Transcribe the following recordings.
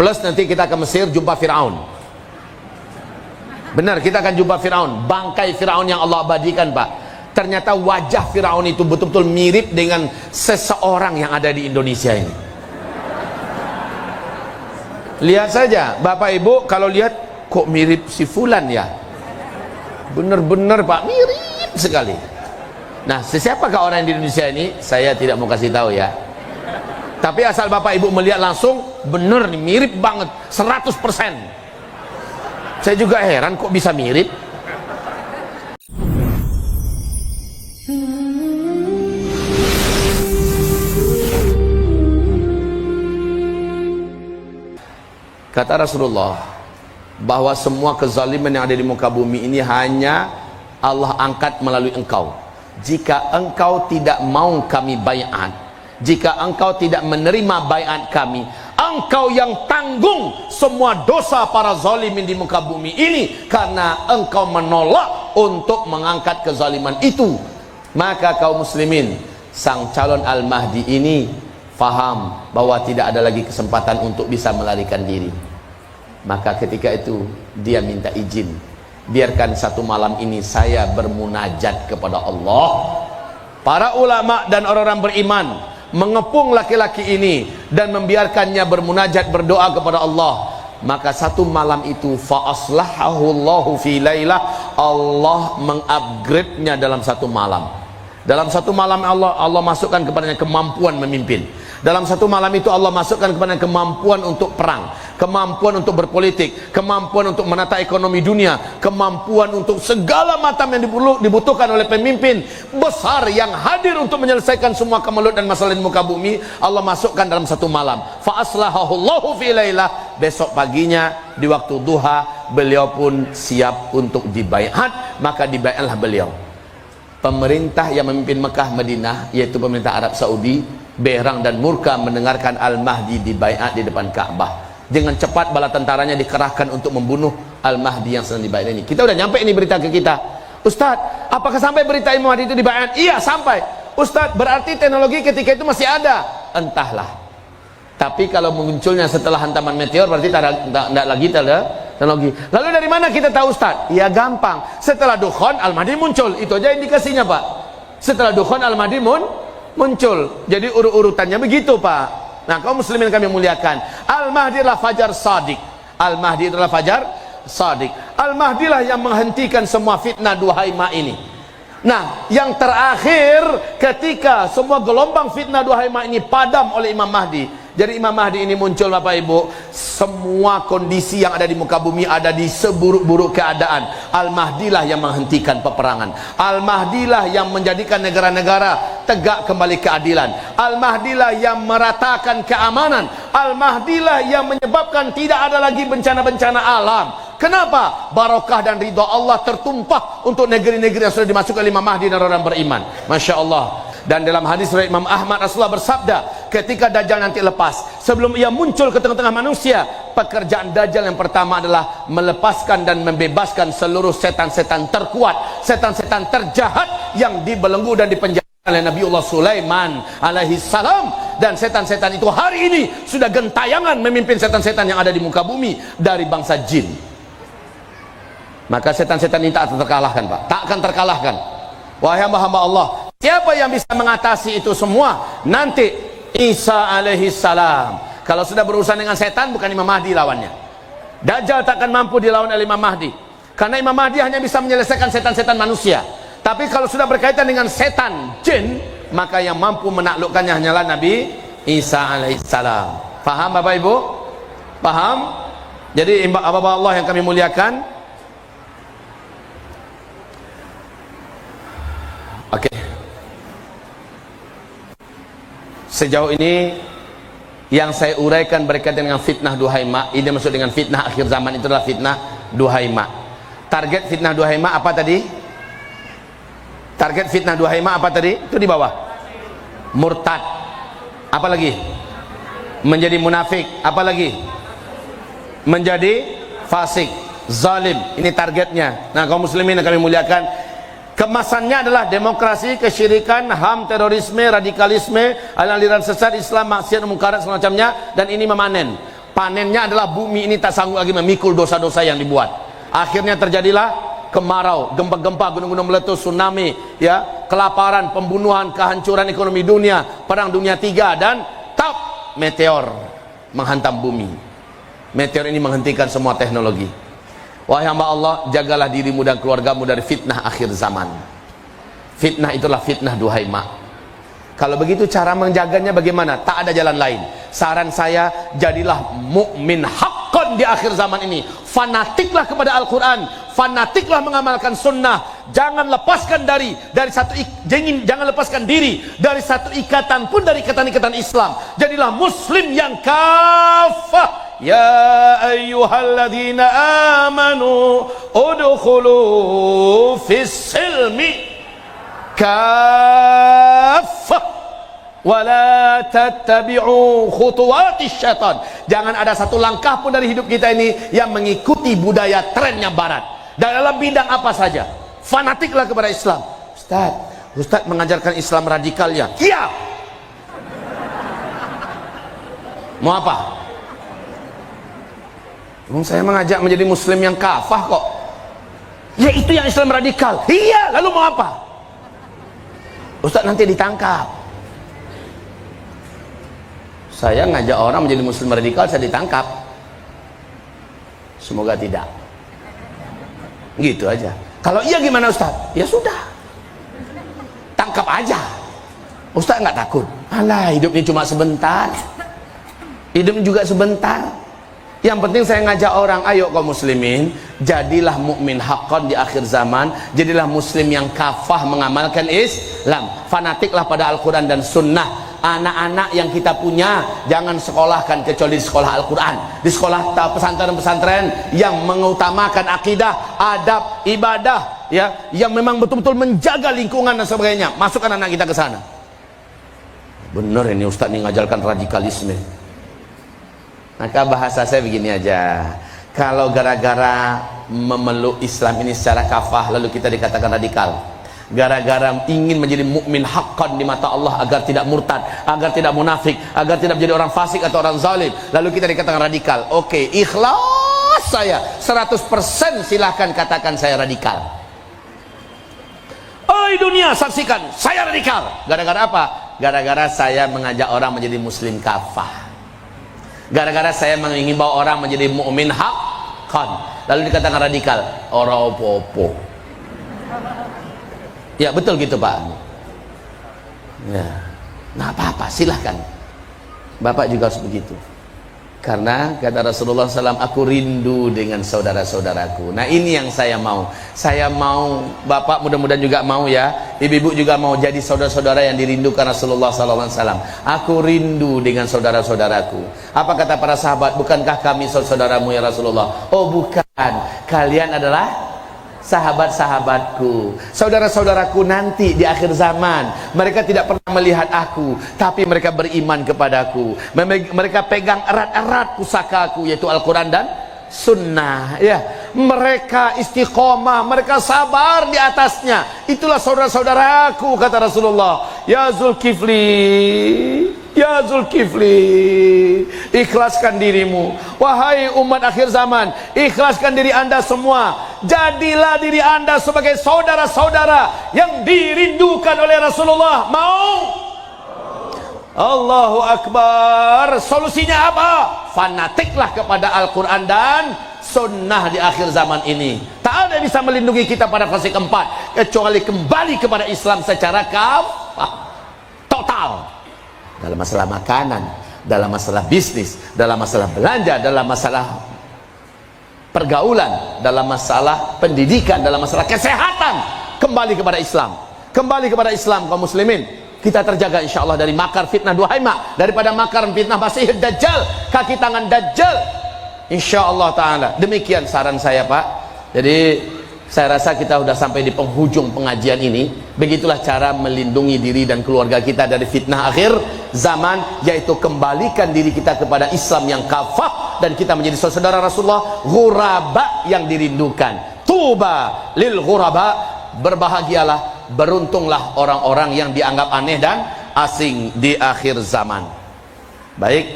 Plus nanti kita ke Mesir jumpa Firaun. Benar, kita akan jumpa Firaun, bangkai Firaun yang Allah abadikan, Pak. Ternyata wajah Firaun itu betul-betul mirip dengan seseorang yang ada di Indonesia ini. Lihat saja Bapak Ibu, kalau lihat kok mirip si Fulan ya. Benar-benar Pak, mirip sekali. Nah, siapakah orang di Indonesia ini? Saya tidak mau kasih tahu ya. Tapi asal Bapak Ibu melihat langsung, bener nih, mirip banget, 100%. Saya juga heran kok bisa mirip. Kata Rasulullah bahwa semua kezaliman yang ada di muka bumi ini hanya Allah angkat melalui engkau. Jika engkau tidak mau kami baiat, jika engkau tidak menerima baiat kami, engkau yang tanggung semua dosa para zalimin di muka bumi ini, karena engkau menolak untuk mengangkat kezaliman itu. Maka kaum muslimin, sang calon Al-Mahdi ini faham bahwa tidak ada lagi kesempatan untuk bisa melarikan diri. Maka ketika itu dia minta izin, biarkan satu malam ini saya bermunajat kepada Allah. Para ulama dan orang-orang beriman mengepung laki-laki ini dan membiarkannya bermunajat, berdoa kepada Allah. Maka satu malam itu fa aslahahu Allahu fi lailah, Allah mengupgrade-nya dalam satu malam. Dalam satu malam Allah masukkan kepadanya kemampuan memimpin. Dalam satu malam itu Allah masukkan kepadanya kemampuan untuk perang, kemampuan untuk berpolitik, kemampuan untuk menata ekonomi dunia, kemampuan untuk segala macam yang dibutuhkan oleh pemimpin besar yang hadir untuk menyelesaikan semua kemelut dan masalah di muka bumi. Allah masukkan dalam satu malam. Fa aslahahu Allahu fi lailah. Besok paginya di waktu duha beliau pun siap untuk dibaiat. Maka dibaiatlah beliau. Pemerintah yang memimpin Mekah Madinah, yaitu pemerintah Arab Saudi, berang dan murka mendengarkan Al-Mahdi dibaiat di depan Ka'bah. Dengan cepat bala tentaranya dikerahkan untuk membunuh Al-Mahdi yang sedang dibaiat ini. Kita udah nyampe ini berita ke kita. Ustadz, apakah sampai berita Al-Mahdi itu dibaiat? Iya, sampai. Ustadz, berarti teknologi ketika itu masih ada. Entahlah. Tapi kalau munculnya setelah hantaman meteor, berarti tidak lagi teknologi. Lalu dari mana kita tahu, Ustaz? Ya gampang. Setelah Dukhan, Al-Mahdi muncul. Itu aja indikasinya, Pak. Setelah Dukhan, Al-Mahdi muncul. Jadi urutannya begitu, Pak. Nah, kaum muslimin kami muliakan, Al-Mahdi adalah Fajar Shadiq. Al-Mahdi adalah Fajar Shadiq. Al-Mahdi lah yang menghentikan semua fitnah duhaima ini. Nah, yang terakhir, ketika semua gelombang fitnah duhaima ini padam oleh Imam Mahdi. Jadi Imam Mahdi ini muncul, Bapak Ibu, semua kondisi yang ada di muka bumi ada di seburuk-buruk keadaan. Al-Mahdi lah yang menghentikan peperangan. Al-Mahdi lah yang menjadikan negara-negara tegak kembali keadilan. Al-Mahdi lah yang meratakan keamanan. Al-Mahdi lah yang menyebabkan tidak ada lagi bencana-bencana alam. Kenapa? Barokah dan ridha Allah tertumpah untuk negeri-negeri yang sudah dimasukkan oleh Imam Mahdi dan orang beriman. Masya Allah. Dan dalam hadis riwayat Imam Ahmad, Rasulullah bersabda, ketika Dajjal nanti lepas, sebelum ia muncul ke tengah-tengah manusia, pekerjaan Dajjal yang pertama adalah melepaskan dan membebaskan seluruh setan-setan terkuat, setan-setan terjahat yang dibelenggu dan dipenjara oleh Nabiullah Sulaiman alaihi salam. Dan setan-setan itu hari ini sudah gentayangan memimpin setan-setan yang ada di muka bumi dari bangsa jin. Maka setan-setan ini tak akan terkalahkan, Pak. Tak akan terkalahkan. Wahai hamba-hamba Allah, siapa yang bisa mengatasi itu semua? Nanti Isa alaihi salam. Kalau sudah berurusan dengan setan, bukan Imam Mahdi lawannya. Dajjal takkan mampu dilawan oleh Imam Mahdi, karena Imam Mahdi hanya bisa menyelesaikan setan-setan manusia. Tapi kalau sudah berkaitan dengan setan jin, maka yang mampu menaklukkannya hanyalah Nabi Isa alaihi salam. Paham Bapak Ibu? Paham? Jadi Bapak Allah yang kami muliakan, oke. Sejauh ini yang saya uraikan berkaitan dengan fitnah duhaima, ini maksud dengan fitnah akhir zaman itu adalah fitnah duhaima. Target fitnah duhaima apa tadi? Target fitnah duhaima apa tadi? Itu di bawah. Murtad. Apa lagi? Menjadi munafik. Apa lagi? Menjadi fasik, zalim. Ini targetnya. Nah, kaum muslimin yang kami muliakan, kemasannya adalah demokrasi, kesyirikan, HAM, terorisme, radikalisme, aliran sesat, Islam, maksiat, mungkarat semacamnya, dan ini memanen. Panennya adalah bumi ini tak sanggup lagi memikul dosa-dosa yang dibuat. Akhirnya terjadilah kemarau, gempa-gempa, gunung-gunung meletus, tsunami, ya, kelaparan, pembunuhan, kehancuran ekonomi dunia, perang dunia III, dan meteor menghantam bumi. Meteor ini menghentikan semua teknologi. Wahai hamba Allah, jagalah dirimu dan keluargamu dari fitnah akhir zaman. Fitnah itulah fitnah Duhaimah. Kalau begitu cara menjaganya bagaimana? Tak ada jalan lain. Saran saya, jadilah mukmin haqqan di akhir zaman ini. Fanatiklah kepada Al-Quran, fanatiklah mengamalkan sunnah. Jangan lepaskan jangan lepaskan diri dari satu ikatan pun dari ikatan-ikatan Islam. Jadilah muslim yang kafah. Ya ayyuhalladzina amanu udkhulu fis silmi kafah wala tattabi'u khutuwatis syaitan. Jangan ada satu langkah pun dari hidup kita ini yang mengikuti budaya trennya barat. Dalam bidang apa saja, fanatiklah kepada Islam. Ustaz mengajarkan Islam radikalnya. Iya. Mau apa? Saya mengajak menjadi muslim yang kafah kok. Ya itu yang Islam radikal. Iya, lalu mau apa? Ustaz nanti ditangkap. Saya ngajak orang menjadi muslim radikal, saya ditangkap. Semoga tidak. Gitu aja. Kalau iya gimana Ustaz? Ya sudah, tangkap aja. Ustaz nggak takut? Alah, hidupnya cuma sebentar. Hidupnya juga sebentar. Yang penting saya ngajak orang, ayo kaum muslimin, jadilah mukmin haqqan di akhir zaman, jadilah muslim yang kafah mengamalkan Islam. Fanatiklah pada Al-Quran dan Sunnah. Anak-anak yang kita punya jangan sekolahkan kecuali di sekolah Al-Quran, di sekolah pesantren-pesantren yang mengutamakan akidah, adab, ibadah, ya, yang memang betul-betul menjaga lingkungan dan sebagainya. Masukkan anak kita ke sana. Bener ini Ustaz ini ngajarkan radikalisme. Maka bahasa saya begini aja, kalau gara-gara memeluk Islam ini secara kafah lalu kita dikatakan radikal, gara-gara ingin menjadi mukmin haqqan di mata Allah agar tidak murtad, agar tidak munafik, agar tidak menjadi orang fasik atau orang zalim, lalu kita dikatakan radikal. Oke, ikhlas saya 100%, silahkan katakan saya radikal. Oi dunia, saksikan saya radikal. Gara-gara apa? Gara-gara saya mengajak orang menjadi muslim kafah. Gara-gara saya mengimbau orang menjadi mukmin haqqan, lalu dikatakan radikal. Orang opo-opo. Ya betul gitu Pak. Ya, nah apa-apa, silahkan. Bapak juga harus begitu. Karena kata Rasulullah SAW, aku rindu dengan saudara-saudaraku. Nah ini yang saya mau. Saya mau, Bapak mudah-mudahan juga mau ya, ibu-ibu juga mau jadi saudara-saudara yang dirindukan Rasulullah SAW. Aku rindu dengan saudara-saudaraku. Apa kata para sahabat? Bukankah kami saudaramu ya Rasulullah? Oh bukan, kalian adalah sahabat-sahabatku, saudara-saudaraku nanti di akhir zaman. Mereka tidak pernah melihat aku, tapi mereka beriman kepadaku. Mereka pegang erat-erat pusakaku, yaitu Al-Quran dan Sunnah. Ya, mereka istiqomah, mereka sabar di atasnya. Itulah saudara-saudaraku, kata Rasulullah. Ya Zulkifli, ya Zulkifli, ikhlaskan dirimu. Wahai umat akhir zaman, ikhlaskan diri anda semua. Jadilah diri anda sebagai saudara-saudara yang dirindukan oleh Rasulullah. Mau? Allahu Akbar. Solusinya apa? Fanatiklah kepada Al-Quran dan Sunnah di akhir zaman ini. Tak ada yang bisa melindungi kita pada fase keempat kecuali kembali kepada Islam secara kafah, total. Dalam masalah makanan, dalam masalah bisnis, dalam masalah belanja, dalam masalah pergaulan, dalam masalah pendidikan, dalam masalah kesehatan, kembali kepada Islam. Kembali kepada Islam kaum muslimin. Kita terjaga insyaallah dari makar fitnah Duhaimah, daripada makar fitnah Masih Dajjal, kaki tangan Dajjal, insyaallah taala. Demikian saran saya Pak. Jadi saya rasa kita sudah sampai di penghujung pengajian ini. Begitulah cara melindungi diri dan keluarga kita dari fitnah akhir zaman, yaitu kembalikan diri kita kepada Islam yang kafah, dan kita menjadi saudara Rasulullah, ghuraba yang dirindukan. Tuba lil ghuraba, berbahagialah, beruntunglah orang-orang yang dianggap aneh dan asing di akhir zaman. Baik,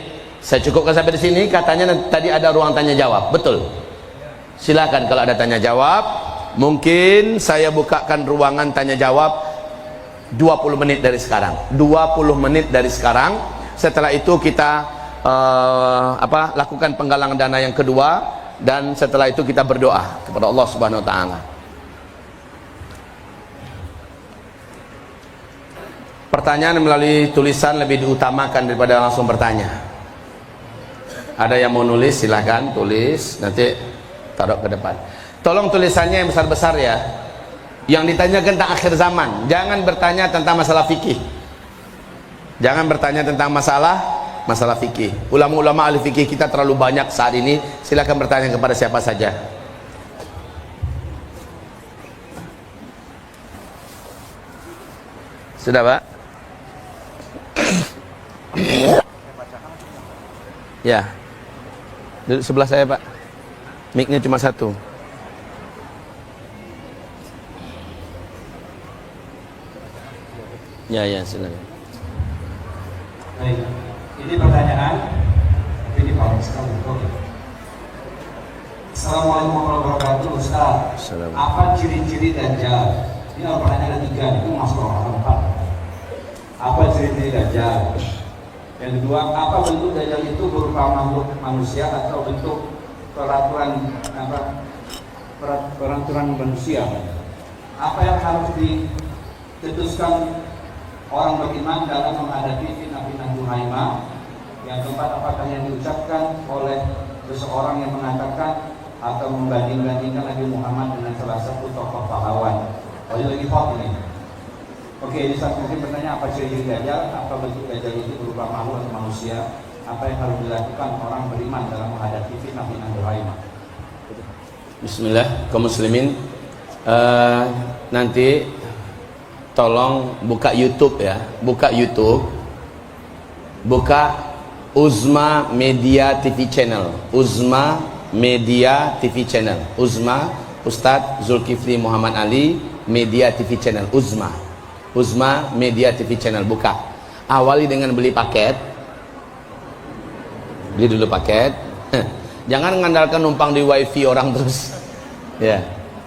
Saya cukupkan sampai di sini. Katanya tadi ada ruang tanya jawab. Betul. Silakan kalau ada tanya jawab. Mungkin saya bukakan ruangan tanya jawab 20 menit dari sekarang. 20 menit dari sekarang. Setelah itu kita lakukan penggalangan dana yang kedua, dan setelah itu kita berdoa kepada Allah Subhanahu wa taala. Pertanyaan melalui tulisan lebih diutamakan daripada langsung bertanya. Ada yang mau nulis, silahkan tulis, nanti taruh ke depan. Tolong tulisannya yang besar-besar ya. Yang ditanyakan tentang akhir zaman. Jangan bertanya tentang masalah fikih. Jangan bertanya tentang masalah fikih. Ulama-ulama ahli fikih kita terlalu banyak saat ini. Silahkan bertanya kepada siapa saja. Sudah, Pak? Ya. Duduk sebelah saya, Pak. Mic-nya cuma satu. Ya, silakan. Baik, ini pertanyaan, tapi ini paling sekali. Oke. Assalamualaikum warahmatullahi wabarakatuh, Ustaz. Apa ciri-ciri Dajjal? Ini pertanyaan ketiga, itu masuk orang keempat. Apa ciri-ciri Dajjal? Yang kedua, apa bentuk Dajjal itu berupa makhluk manusia atau bentuk peraturan manusia? Apa yang harus ditetuskan orang beriman dalam menghadapi fitnah-fitnah Juhaimah? Yang keempat, apakah yang diucapkan oleh seseorang yang mengatakan atau membanding-bandingkan Nabi Muhammad dengan salah satu tokoh pahlawan? Oh, ini lagi hot ini. Oke, ini satu mungkin bertanya, apa ciri-ciri Dajjal? Apa bentuk Dajjal itu berupa makhluk atau manusia? Apa yang harus dilakukan orang beriman dalam menghadapi fitnah-fitnah Juhaimah? Bismillah, kaum muslimin. Nanti tolong buka YouTube ya, buka YouTube, buka Uzma Media TV Channel, Uzma Media TV Channel, Uzma Ustadz Zulkifli Muhammad Ali Media TV Channel, Uzma Media TV Channel. Buka, awali dengan beli paket, beli dulu paket. Jangan mengandalkan numpang di wifi orang terus ya.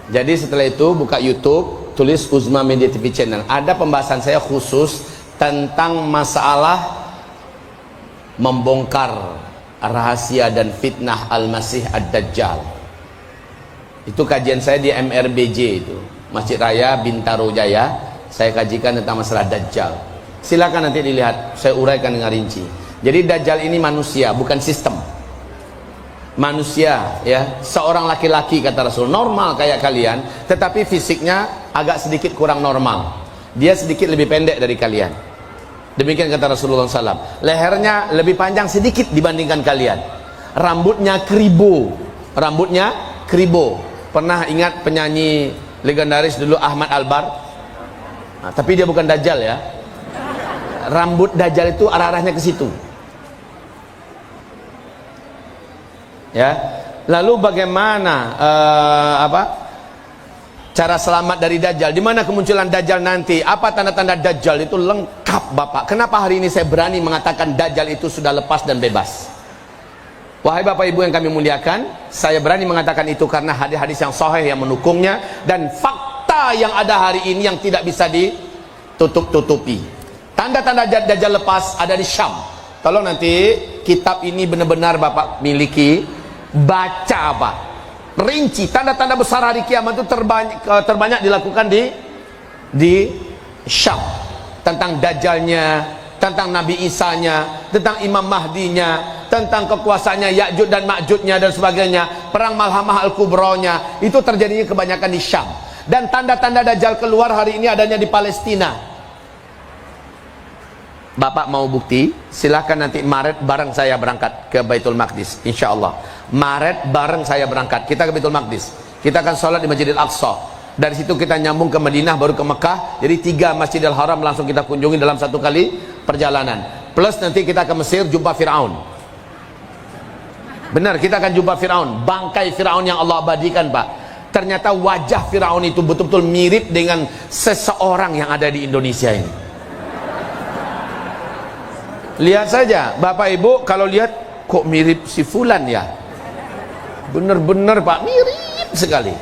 Jadi setelah itu buka YouTube, tulis Uzma Media TV Channel. Ada pembahasan saya khusus tentang masalah membongkar rahasia dan fitnah Al-Masih Ad-Dajjal. Itu kajian saya di MRBJ itu, Masjid Raya Bintaro Jaya. Saya kajikan tentang masalah Dajjal. Silakan nanti dilihat, saya uraikan dengan rinci. Jadi Dajjal ini manusia, bukan sistem. Manusia ya, seorang laki-laki kata Rasul, normal kayak kalian, tetapi fisiknya agak sedikit kurang normal. Dia sedikit lebih pendek dari kalian. Demikian kata Rasulullah SAW. Lehernya lebih panjang sedikit dibandingkan kalian. Rambutnya kribo. Pernah ingat penyanyi legendaris dulu Ahmad Albar? Nah, tapi dia bukan Dajjal ya. Rambut Dajjal itu arah-arahnya ke situ. Ya. Lalu bagaimana cara selamat dari Dajjal? Di mana kemunculan Dajjal nanti? Apa tanda-tanda Dajjal? Itu lengkap, Bapak. Kenapa hari ini saya berani mengatakan Dajjal itu sudah lepas dan bebas? Wahai Bapak Ibu yang kami muliakan, saya berani mengatakan itu karena hadis-hadis yang sahih yang mendukungnya dan fakta yang ada hari ini yang tidak bisa ditutup-tutupi. Tanda-tanda Dajjal lepas ada di Syam. Tolong nanti kitab ini benar-benar Bapak miliki, baca Pak. Rinci tanda-tanda besar hari kiamat itu terbanyak dilakukan di Syam. Tentang Dajjalnya, tentang Nabi Isanya, tentang Imam Mahdinya, tentang kekuasaannya Ya'juj dan Ma'jujnya dan sebagainya, perang Malhamah Al-Kubronya, itu terjadinya kebanyakan di Syam. Dan tanda-tanda Dajjal keluar hari ini adanya di Palestina. Bapak mau bukti? Silahkan nanti Maret bareng saya berangkat ke Baitul Maqdis, insya Allah. Maret bareng saya berangkat, kita ke Baitul Maqdis. Kita akan sholat di Masjidil Aqsa. Dari situ kita nyambung ke Madinah, baru ke Mekah. Jadi 3 Masjidil Haram langsung kita kunjungi dalam satu kali perjalanan. Plus nanti kita ke Mesir jumpa Fir'aun. Benar, kita akan jumpa Fir'aun, bangkai Fir'aun yang Allah abadikan Pak. Ternyata wajah Fir'aun itu betul-betul mirip dengan seseorang yang ada di Indonesia ini. Lihat saja Bapak Ibu, kalau lihat kok mirip si Fulan ya? Bener-bener Pak, mirip sekali.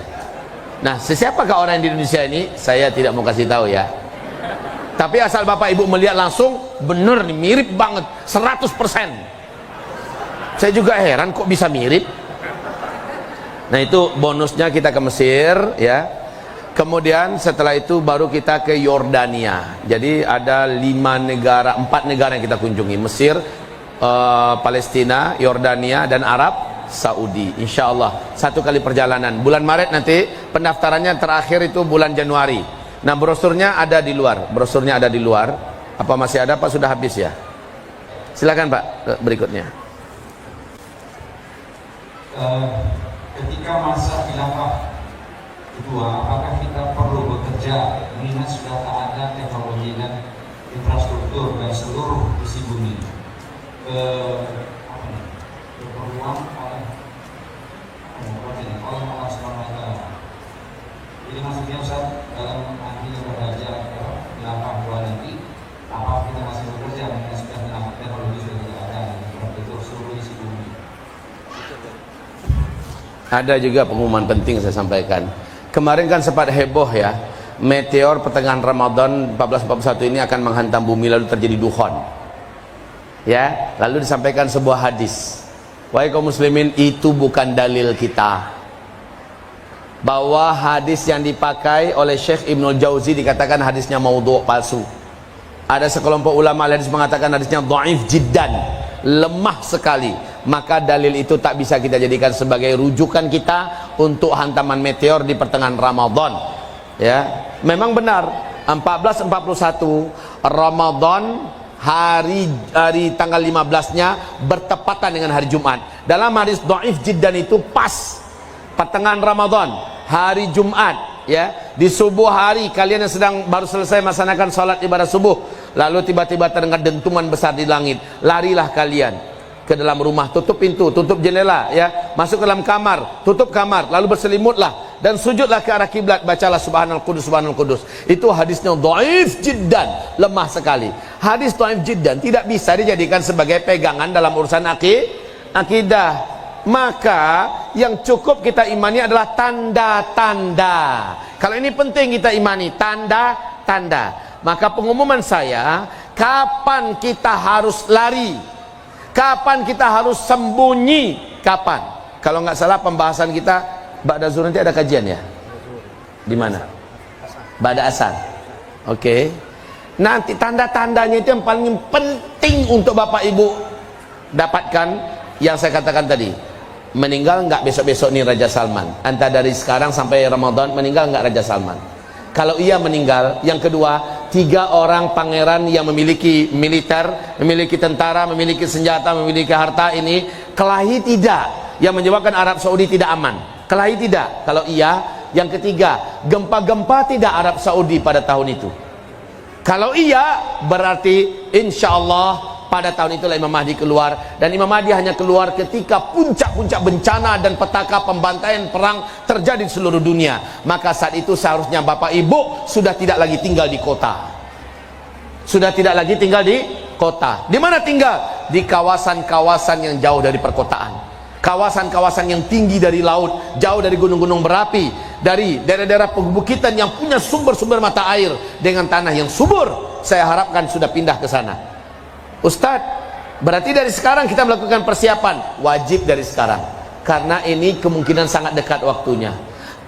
Nah, siapakah orang di Indonesia ini? Saya tidak mau kasih tahu ya. Tapi asal Bapak Ibu melihat langsung, bener nih, mirip banget, 100%. Saya juga heran kok bisa mirip. Nah, itu bonusnya kita ke Mesir ya. Kemudian setelah itu baru kita ke Yordania. Jadi ada 4 negara yang kita kunjungi. Mesir, Palestina, Yordania, dan Arab Saudi. Insya Allah 1 kali perjalanan. Bulan Maret nanti pendaftarannya terakhir itu bulan Januari. Nah, brosurnya ada di luar. Brosurnya ada di luar. Apa masih ada Pak? Sudah habis ya? Silakan Pak, berikutnya. Ketika masa khilafah kedua, apakah kita perlu bekerja mengingat sudah tak ada teknologi dan infrastruktur dan seluruh isi bumi keperluan oleh Allah SWT. Jadi maksudnya Ustaz, dalam artinya belajar khilafah dua nanti, apa kita masih bekerja mengingat sudah tak ada teknologi sudah tidak ada dan infrastruktur seluruh isi bumi? Ada juga pengumuman penting saya sampaikan. Kemarin kan sempat heboh ya, meteor pertengahan Ramadan 1441 ini akan menghantam bumi lalu terjadi dukhon. Ya, lalu disampaikan sebuah hadis. Wahai kaum muslimin, itu bukan dalil kita. Bahwa hadis yang dipakai oleh Syekh Ibnul Jauzi dikatakan hadisnya maudhu', palsu. Ada sekelompok ulama hadis mengatakan hadisnya dhaif jiddan, lemah sekali. Maka dalil itu tak bisa kita jadikan sebagai rujukan kita untuk hantaman meteor di pertengahan Ramadan. Ya, memang benar 1441 Ramadan hari tanggal 15-nya bertepatan dengan hari Jumat. Dalam hadis dhaif jiddan itu pas pertengahan Ramadan, hari Jumat, ya, di subuh hari kalian yang sedang baru selesai melaksanakan salat ibadah subuh, lalu tiba-tiba terdengar dentuman besar di langit. Larilah kalian ke dalam rumah, tutup pintu, tutup jendela, ya, masuk ke dalam kamar, tutup kamar, lalu berselimutlah dan sujudlah ke arah kiblat, bacalah subhanal qudus subhanal qudus. Itu hadisnya dhaif jiddan, lemah sekali. Hadis dhaif jiddan tidak bisa dijadikan sebagai pegangan dalam urusan akidah. Maka yang cukup kita imani adalah tanda-tanda. Kalau ini penting kita imani, tanda-tanda. Maka pengumuman saya, kapan kita harus lari? Kapan kita harus sembunyi? Kapan? Kalau nggak salah pembahasan kita ba'da zuhur nanti ada kajian ya? Di mana? Ba'da asar. Oke. Nanti tanda-tandanya itu yang paling penting untuk Bapak Ibu dapatkan, yang saya katakan tadi. Meninggal nggak besok-besok nih Raja Salman? Entah dari sekarang sampai Ramadan, meninggal nggak Raja Salman? Kalau ia meninggal, yang kedua, 3 orang pangeran yang memiliki militer, memiliki tentara, memiliki senjata, memiliki harta ini kelahi tidak, yang menyebabkan Arab Saudi tidak aman. Kelahi tidak. Kalau iya, yang ketiga, gempa-gempa tidak Arab Saudi pada tahun itu. Kalau iya, berarti insya Allah pada tahun itulah Imam Mahdi keluar. Dan Imam Mahdi hanya keluar ketika puncak-puncak bencana dan petaka pembantaian perang terjadi di seluruh dunia. Maka saat itu seharusnya Bapak Ibu sudah tidak lagi tinggal di kota. Sudah tidak lagi tinggal di kota. Di mana tinggal? Di kawasan-kawasan yang jauh dari perkotaan. Kawasan-kawasan yang tinggi dari laut, jauh dari gunung-gunung berapi, dari daerah-daerah perbukitan yang punya sumber-sumber mata air dengan tanah yang subur. Saya harapkan sudah pindah ke sana. Ustadz, berarti dari sekarang kita melakukan persiapan. Wajib dari sekarang, karena ini kemungkinan sangat dekat waktunya.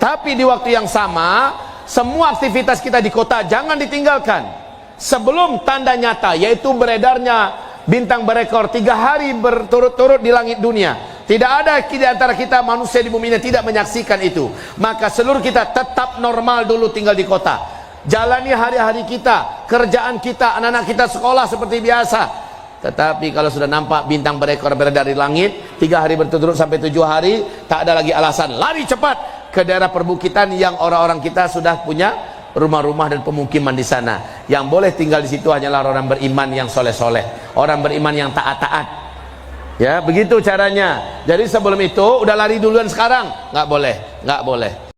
Tapi di waktu yang sama, semua aktivitas kita di kota jangan ditinggalkan sebelum tanda nyata, yaitu beredarnya bintang berekor 3 hari berturut-turut di langit dunia. Tidak ada di antara kita manusia di bumi ini tidak menyaksikan itu. Maka seluruh kita tetap normal dulu tinggal di kota. Jalani hari-hari kita, kerjaan kita, anak-anak kita sekolah seperti biasa. Tetapi kalau sudah nampak bintang berekor beredar di langit 3 hari berturut-turut sampai 7 hari, tak ada lagi alasan, lari cepat ke daerah perbukitan yang orang-orang kita sudah punya rumah-rumah dan pemukiman di sana. Yang boleh tinggal di situ hanyalah orang beriman yang soleh-soleh, orang beriman yang taat-taat. Ya, begitu caranya. Jadi sebelum itu udah lari duluan sekarang, nggak boleh, nggak boleh.